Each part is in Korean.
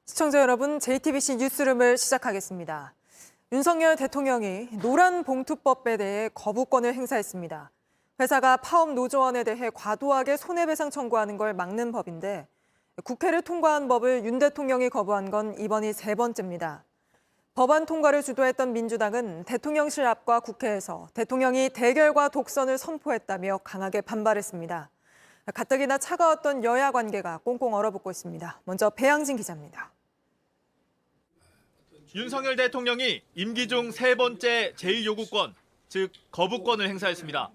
시청자 여러분, JTBC 뉴스룸을 시작하겠습니다. 윤석열 대통령이 노란봉투법에 대해 거부권을 행사했습니다. 회사가 파업 노조원에 대해 과도하게 손해배상 청구하는 걸 막는 법인데 국회를 통과한 법을 윤 대통령이 거부한 건 이번이 세 번째입니다. 법안 통과를 주도했던 민주당은 대통령실 앞과 국회에서 대통령이 대결과 독선을 선포했다며 강하게 반발했습니다. 가뜩이나 차가웠던 여야 관계가 꽁꽁 얼어붙고 있습니다. 먼저 배양진 기자입니다. 윤석열 대통령이 임기 중 세 번째 제2요구권, 즉 거부권을 행사했습니다.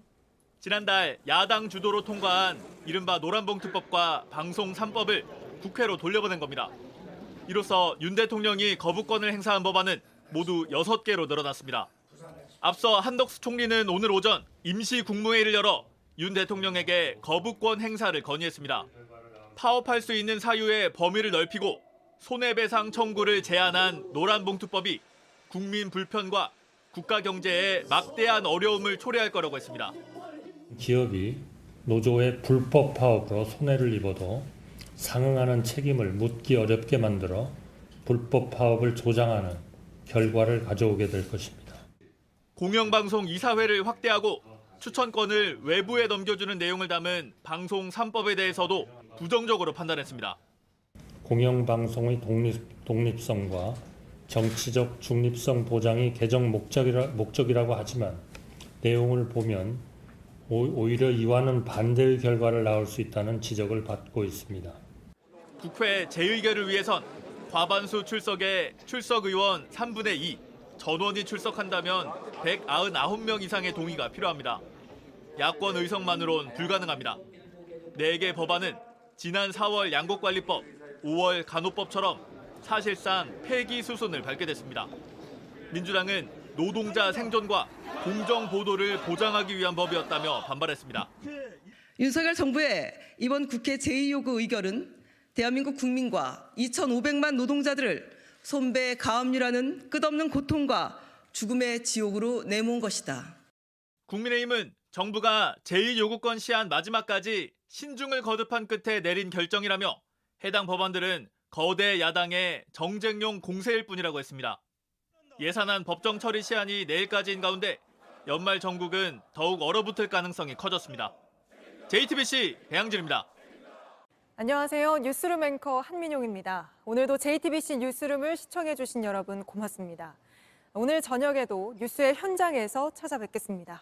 지난달 야당 주도로 통과한 이른바 노란봉투법과 방송 3법을 국회로 돌려보낸 겁니다. 이로써 윤 대통령이 거부권을 행사한 법안은 모두 6개로 늘어났습니다. 앞서 한덕수 총리는 오늘 오전 임시 국무회의를 열어 윤 대통령에게 거부권 행사를 건의했습니다. 파업할 수 있는 사유의 범위를 넓히고 손해배상 청구를 제한한 노란봉투법이 국민 불편과 국가 경제에 막대한 어려움을 초래할 거라고 했습니다. 기업이 노조의 불법 파업으로 손해를 입어도 상응하는 책임을 묻기 어렵게 만들어 불법 파업을 조장하는 결과를 가져오게 될 것입니다. 공영방송 이사회를 확대하고 추천권을 외부에 넘겨주는 내용을 담은 방송 3법에 대해서도 부정적으로 판단했습니다. 공영방송의 독립성과 정치적 중립성 보장이 개정 목적이라고 하지만 내용을 보면 오히려 이와는 반대의 결과를 낳을 수 있다는 지적을 받고 있습니다. 국회 재의결을 위해선 과반수 출석의 출석 의원 3분의 2, 전원이 출석한다면 199명 이상의 동의가 필요합니다. 야권 의석만으론 불가능합니다. 4개 법안은 지난 4월 양곡관리법, 5월 간호법처럼 사실상 폐기 수순을 밟게 됐습니다. 민주당은 노동자 생존과 공정 보도를 보장하기 위한 법이었다며 반발했습니다. 윤석열 정부의 이번 국회 제2요구 의결은 대한민국 국민과 2,500만 노동자들을 손배 가압류라는 끝없는 고통과 죽음의 지옥으로 내모은 것이다. 국민의힘은 정부가 제2요구권 시한 마지막까지 신중을 거듭한 끝에 내린 결정이라며 해당 법안들은 거대 야당의 정쟁용 공세일 뿐이라고 했습니다. 예산안 법정 처리 시한이 내일까지인 가운데 연말 정국은 더욱 얼어붙을 가능성이 커졌습니다. JTBC 배양진입니다. 안녕하세요. 뉴스룸 앵커 한민용입니다. 오늘도 JTBC 뉴스룸을 시청해주신 여러분 고맙습니다. 오늘 저녁에도 뉴스의 현장에서 찾아뵙겠습니다.